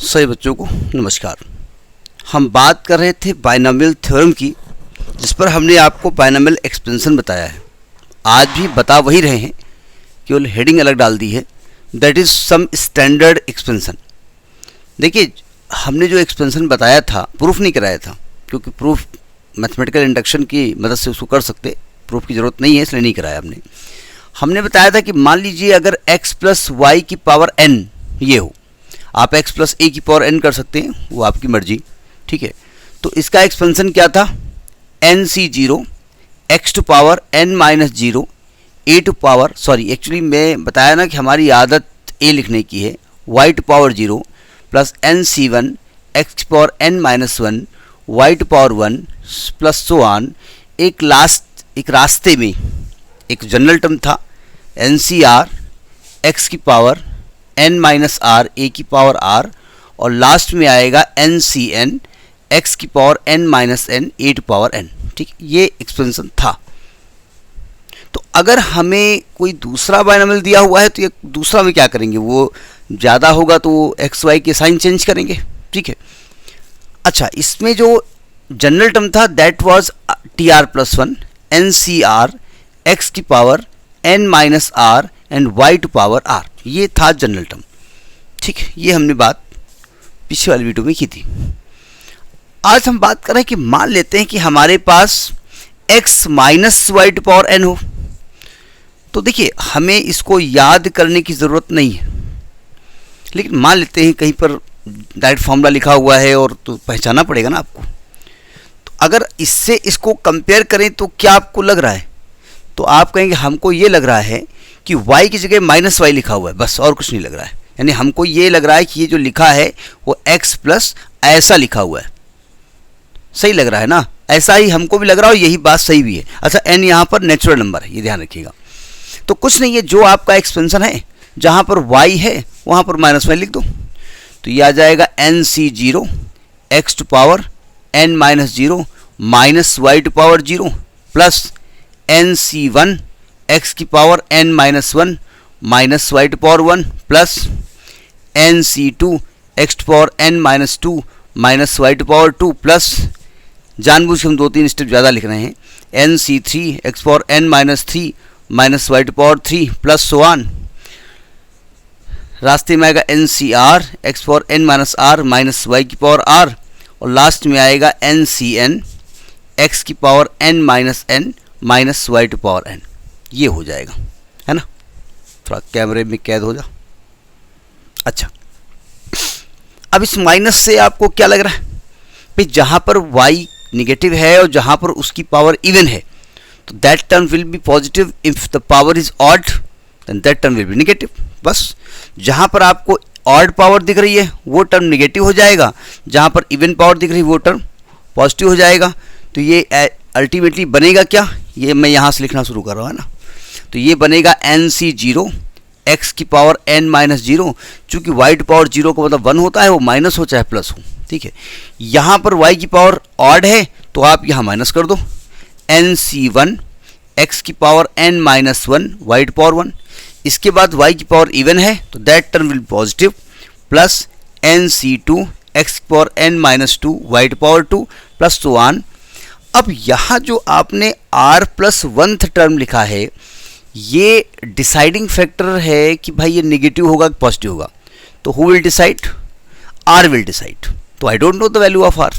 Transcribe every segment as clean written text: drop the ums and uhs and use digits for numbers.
सभी बच्चों को नमस्कार। हम बात कर रहे थे बाइनोमियल थ्योरम की, जिस पर हमने आपको बाइनोमियल एक्सपेंशन बताया है। आज भी बता वही रहे हैं, केवल हेडिंग अलग डाल दी है, that is some standard expansion. देखिए, हमने जो एक्सपेंशन बताया था प्रूफ नहीं कराया था, क्योंकि प्रूफ मैथमेटिकल इंडक्शन की मदद से उसको कर सकते, प्रूफ की ज़रूरत नहीं है, इसलिए नहीं कराया हमने बताया था कि मान लीजिए अगर x प्लस वाई की पावर n ये हो, आप x प्लस ए की पावर n कर सकते हैं, वो आपकी मर्जी, ठीक है। तो इसका एक्सपेंशन क्या था, n c zero x to power n minus zero a to power, sorry actually मैं बताया ना कि हमारी आदत a लिखने की है, y to power zero plus n c one x to power n minus one y to power one plus so on. एक रास्ते में एक जनरल टर्म था एन सी आर एक्स की power n minus r a की power r, और last में आएगा एन सी एन एक्स की power n minus n a to power n। ठीक, ये एक्सपेंशन था। तो अगर हमें कोई दूसरा बाइनोमियल दिया हुआ है तो ये दूसरा में क्या करेंगे, वो ज़्यादा होगा तो एक्स वाई के साइन चेंज करेंगे, ठीक है। अच्छा, इसमें जो जनरल टर्म था that was T r plus one n C r x की power n minus r and y to power r, ये था जनरल टर्म, ठीक है। ये हमने बात पिछले वाली वीडियो में की थी। आज हम बात कर रहे हैं कि मान लेते हैं कि हमारे पास x minus y to power n हो। तो देखिए, हमें इसको याद करने की ज़रूरत नहीं है, लेकिन मान लेते हैं कहीं पर डायरेक्ट फॉर्मूला लिखा हुआ है और तो पहचाना पड़ेगा ना आपको। तो अगर इससे इसको कंपेयर करें तो क्या आपको लग रहा है, तो आप कहेंगे हमको ये लग रहा है कि y की जगह माइनस वाई लिखा हुआ है, बस और कुछ नहीं लग रहा है। यानी हमको ये लग रहा है कि ये जो लिखा है वो x प्लस ऐसा लिखा हुआ है। सही लग रहा है ना, ऐसा ही हमको भी लग रहा है और यही बात सही भी है। अच्छा, n यहाँ पर नेचुरल नंबर है, ये ध्यान रखिएगा। तो कुछ नहीं है, जो आपका एक्सपेंशन है जहाँ पर y है वहाँ पर माइनस वाई लिख दो, तो ये आ जाएगा n C zero x to power n minus zero minus y to power zero plus n C one x की power n minus one minus y to power one plus n C two x to power n minus two minus y to power two plus, जानबूझ के हम 2-3 step ज़्यादा लिख रहे हैं, n C three x power n minus three minus y to power three plus so on. रास्ते में आएगा एन सी r x power n minus r minus y की पावर r, और लास्ट में आएगा एन सी एन एक्स की power n minus n minus y to power n। ये हो जाएगा, है ना। थोड़ा कैमरे में कैद हो जा। अच्छा, अब इस माइनस से आपको क्या लग रहा है भाई, जहाँ पर y निगेटिव है और जहाँ पर उसकी पावर इवन है तो that term will be positive, if the power is odd then that term will be negative. बस, जहाँ पर आपको ऑड पावर दिख रही है वो टर्म निगेटिव हो जाएगा, जहाँ पर इवन पावर दिख रही है वो टर्म पॉजिटिव हो जाएगा। तो ये अल्टीमेटली बनेगा क्या, ये मैं यहाँ से लिखना शुरू कर रहा हूँ, है ना। तो ये बनेगा एन सी जीरो एक्स की पावर n माइनस जीरो, चूँकि y टू पावर जीरो का मतलब 1 होता है, वो माइनस हो चाहे प्लस हो, ठीक है। यहाँ पर y की पावर ऑड है तो आप यहाँ माइनस कर दो, एन सी वन एक्स की power n minus one y to power one. इसके बाद y की पावर इवन है तो that term will positive plus n C two x की power n minus two y to power two plus so on. अब यहाँ जो आपने r प्लस वंथ टर्म लिखा है, ये डिसाइडिंग फैक्टर है कि भाई ये नेगेटिव होगा कि पॉजिटिव होगा। तो who will decide, r will decide. तो I don't know the value of r,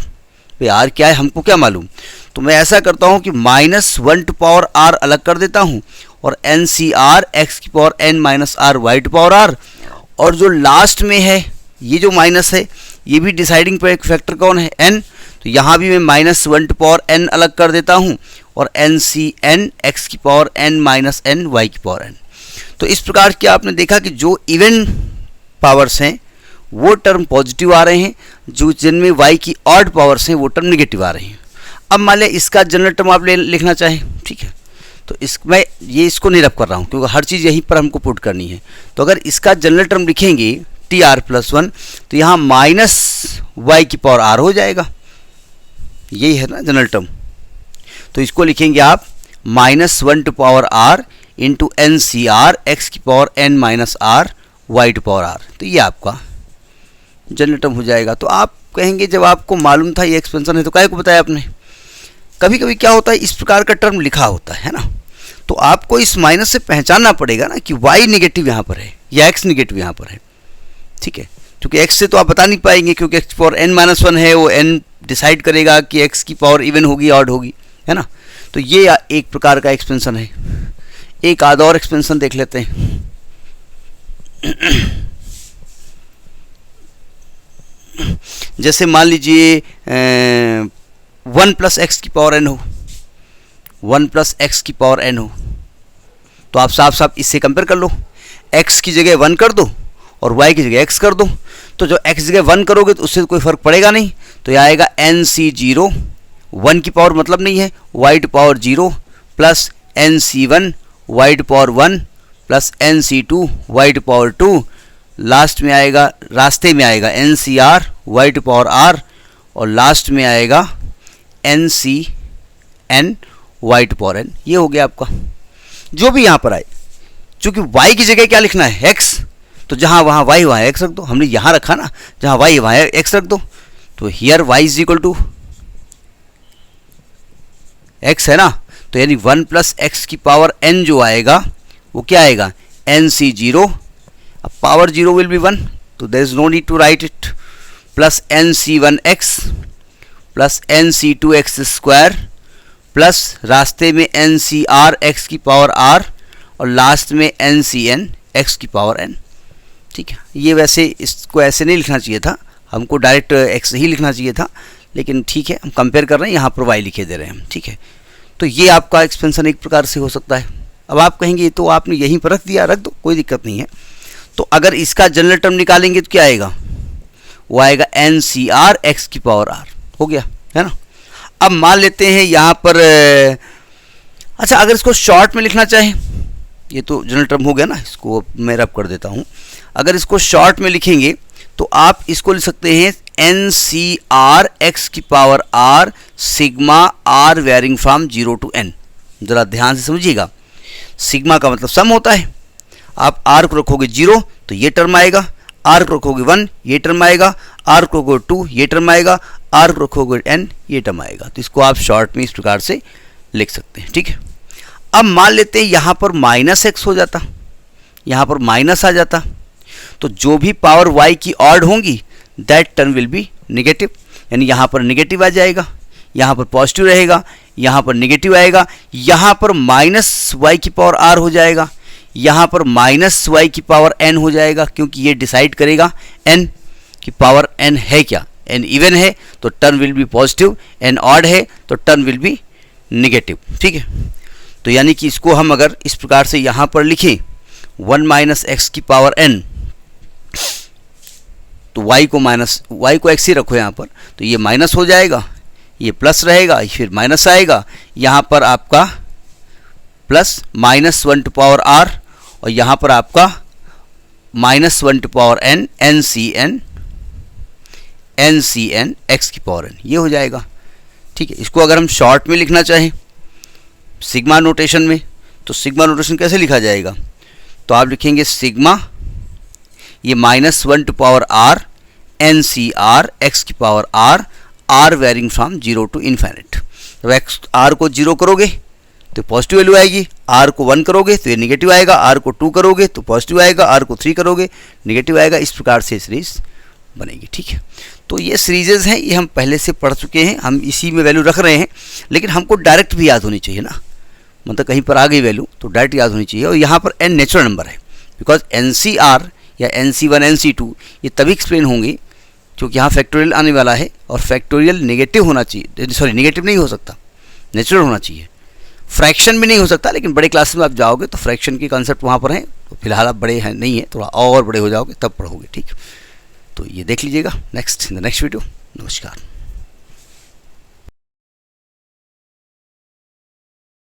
भाई r क्या है हमको क्या मालूम। तो मैं ऐसा करता हूँ कि minus one to power r अलग कर देता हूँ और एन सी आर एक्स की power n minus r y to power r, और जो लास्ट में है ये जो माइनस है ये भी डिसाइडिंग फैक्टर कौन है, n। तो यहाँ भी मैं minus one to power n अलग कर देता हूँ और एन सी एन एक्स की power n minus n y की पावर n। तो इस प्रकार की आपने देखा कि जो इवन पावर्स हैं वो टर्म पॉजिटिव आ रहे हैं, जो जिनमें y की ऑड पावर्स हैं वो टर्म नेगेटिव आ रहे हैं। अब मान लिया इसका जनरल टर्म आप लिखना चाहें, ठीक है, तो मैं इसको नहीं रब कर रहा हूँ क्योंकि हर चीज़ यहीं पर हमको पुट करनी है। तो अगर इसका जनरल टर्म लिखेंगे टी आर प्लस वन, तो यहाँ माइनस वाई की पावर r हो जाएगा, यही है ना जनरल टर्म। तो इसको लिखेंगे आप minus one to power r into n C r x की power n minus r y to power r। तो ये आपका जनरल टर्म हो जाएगा। तो आप कहेंगे जब आपको मालूम था ये एक्सपेंशन है तो काहे को बताया आपने। कभी कभी क्या होता है, इस प्रकार का टर्म लिखा होता है ना, तो आपको इस माइनस से पहचानना पड़ेगा ना कि y निगेटिव यहाँ पर है या x निगेटिव यहाँ पर है, ठीक है। क्योंकि x से तो आप बता नहीं पाएंगे, क्योंकि x पावर n-1 है, वो n डिसाइड करेगा कि x की पावर इवन होगी ऑड होगी, है ना। तो ये एक प्रकार का एक्सपेंशन है। एक आधा और एक्सपेंशन देख लेते हैं। जैसे मान लीजिए 1 प्लस एक्स की पावर n हो, 1 प्लस एक्स की पावर n हो, तो आप साफ साफ इससे कंपेयर कर लो। x की जगह 1 कर दो और y की जगह x कर दो। तो जो x जगह 1 करोगे तो उससे कोई फर्क पड़ेगा नहीं, तो यह आएगा nc0, 1 की पावर मतलब नहीं है, y to power 0 plus nc1 y to power 1 plus nc2 y to power 2, last में आएगा, रास्ते में आएगा ncr y to power r, और लास्ट में आएगा ncn y to power n। ये हो गया आपका जो भी यहाँ पर आए। चूंकि y की जगह क्या लिखना है, x, तो जहाँ वहाँ y वहाँ x रख दो। हमने यहाँ रखा ना, जहाँ y वहाँ x रख दो। तो here y is equal to x है ना, तो यानी 1 प्लस एक्स की पावर n जो आएगा वो क्या आएगा, nc0, अब पावर 0 विल बी 1, तो there is no need to write it, plus nc1x plus nc2x square plus रास्ते में ncr x की पावर r और लास्ट में ncn x की पावर n, ठीक है। ये वैसे इसको ऐसे नहीं लिखना चाहिए था, हमको डायरेक्ट x ही लिखना चाहिए था, लेकिन ठीक है, हम कंपेयर कर रहे हैं, यहाँ पर y लिखे दे रहे हैं हम, ठीक है। तो ये आपका एक्सपेंशन एक प्रकार से हो सकता है। अब आप कहेंगे तो आपने यहीं पर रख दिया, रख दो, कोई दिक्कत नहीं है। तो अगर इसका जनरल टर्म निकालेंगे तो क्या आएगा, वो आएगा ncr x की पावर r, हो गया, है ना। अब मान लेते हैं यहाँ पर, अच्छा अगर इसको शॉर्ट में लिखना चाहें, ये तो जनरल टर्म हो गया ना, इसको मैं रब कर देता हूँ। अगर इसको शॉर्ट में लिखेंगे तो आप इसको लिख सकते हैं ncr x की power r sigma r varying from 0 to n। ज़रा ध्यान से समझिएगा, सिग्मा का मतलब सम होता है। आप r को रखोगे 0 तो ये टर्म आएगा, r को रखोगे 1 ये टर्म आएगा, r को रखोगे 2 ये टर्म आएगा, r को रखोगे n ये टर्म आएगा। तो इसको आप शॉर्ट में इस प्रकार से लिख सकते हैं, ठीक है। अब मान लेते हैं यहाँ पर माइनस एक्स हो जाता, यहाँ पर माइनस आ जाता, तो जो भी पावर y की ऑड होंगी that term will B negative, यानी यहाँ पर नेगेटिव आ जाएगा, यहाँ पर पॉजिटिव रहेगा, यहाँ पर नेगेटिव आएगा, यहाँ पर माइनस y की पावर r हो जाएगा, यहाँ पर माइनस y की पावर n हो जाएगा, क्योंकि ये डिसाइड करेगा n की पावर n है क्या, n इवन है तो term will be positive, n odd है तो टर्म विल बी नेगेटिव, ठीक है। तो यानी कि इसको हम अगर इस प्रकार से यहाँ पर लिखें 1 माइनस एक्स की पावर n, तो y को x ही रखो यहाँ पर, तो ये माइनस हो जाएगा, ये प्लस रहेगा, फिर माइनस आएगा, यहाँ पर आपका प्लस -1 टू पावर r और यहाँ पर आपका -1 to power n ncn x की पावर n, ये हो जाएगा, ठीक है। इसको अगर हम शॉर्ट में लिखना चाहें सिग्मा नोटेशन में, तो सिग्मा नोटेशन कैसे लिखा जाएगा, तो आप लिखेंगे सिग्मा, ये -1 to power r ncr x की power r varying from 0 to infinite. जब x r को 0 करोगे तो पॉजिटिव वैल्यू आएगी, r को 1 करोगे तो ये नेगेटिव आएगा, r को 2 करोगे तो पॉजिटिव आएगा, r को 3 करोगे नेगेटिव आएगा। इस प्रकार से सीरीज बनेगी, ठीक है। तो ये सीरीजेज हैं, ये हम पहले से पढ़ चुके हैं, हम इसी में वैल्यू रख रहे हैं, लेकिन हमको डायरेक्ट भी याद होनी चाहिए ना, मतलब कहीं पर आ गई वैल्यू तो डायरेक्ट याद होनी चाहिए। और यहाँ पर n नेचुरल नंबर है, बिकॉज ncr या nc1 nc2 ये तभी एक्सप्लेन होंगे क्योंकि यहाँ फैक्टोरियल आने वाला है, और फैक्टोरियल नेगेटिव होना चाहिए, सॉरी नेगेटिव नहीं हो सकता, नेचुरल होना चाहिए। फ्रैक्शन भी नहीं हो सकता, लेकिन बड़े क्लास में आप जाओगे तो फ्रैक्शन के कॉन्सेप्ट वहाँ पर हैं, तो फिलहाल आप बड़े हैं नहीं है, थोड़ा और बड़े हो जाओगे तब पढ़ोगे, ठीक। तो ये देख लीजिएगा next in the next video. नमस्कार।